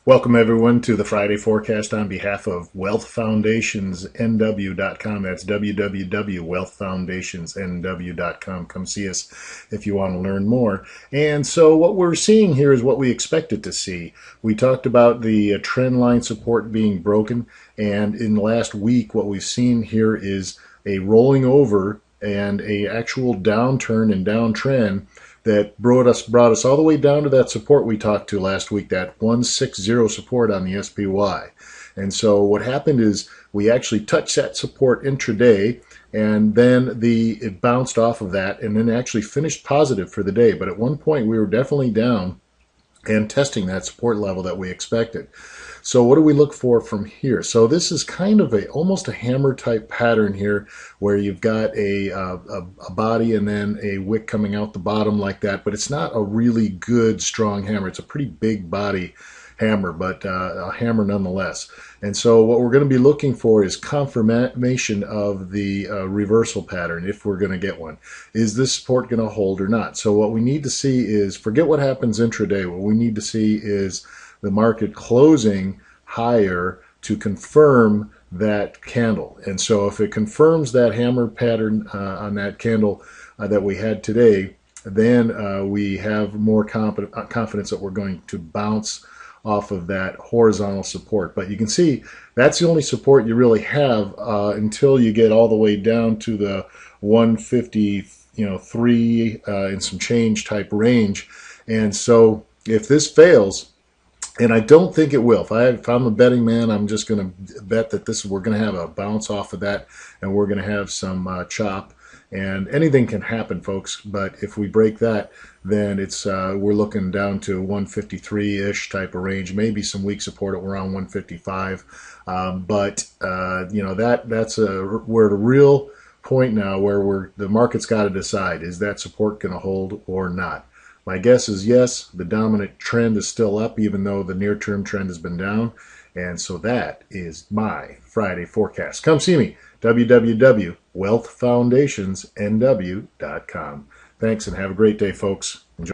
Welcome everyone to the Friday forecast on behalf of wealthfoundationsnw.com. That's www.wealthfoundationsnw.com. Come see us if you want to learn more. And so what we're seeing here is what we expected to see. We talked about the trend line support being broken, and in the last week what we've seen here is a rolling over and a actual downturn and downtrend that brought us all the way down to that support we talked to last week, that 160 support on the SPY. And so what happened is we actually touched that support intraday, and then it bounced off of that and then actually finished positive for the day. But at one point we were definitely down and testing that support level that we expected. So what do we look for from here? So this is kind of almost a hammer type pattern here, where you've got a body and then a wick coming out the bottom like that, but it's not a really good strong hammer. It's a pretty big body hammer, but a hammer nonetheless. And so what we're going to be looking for is confirmation of the reversal pattern, if we're going to get one. Is this support going to hold or not? So what we need to see is, forget what happens intraday. What we need to see is the market closing higher to confirm that candle. And so if it confirms that hammer pattern on that candle that we had today, then we have more confidence that we're going to bounce off of that horizontal support. But you can see that's the only support you really have until you get all the way down to the 153 and some change type range. And so if this fails, and I don't think it will. If I'm a betting man, I'm just going to bet that we're going to have a bounce off of that, and we're going to have some chop. And anything can happen, folks. But if we break that, then we're looking down to 153-ish type of range, maybe some weak support at around 155. But you know, we're at a real point now where the market's got to decide, is that support going to hold or not? My guess is yes. The dominant trend is still up, even though the near-term trend has been down. And so that is my Friday forecast. Come see me, www.wealthfoundationsnw.com. Thanks, and have a great day, folks. Enjoy.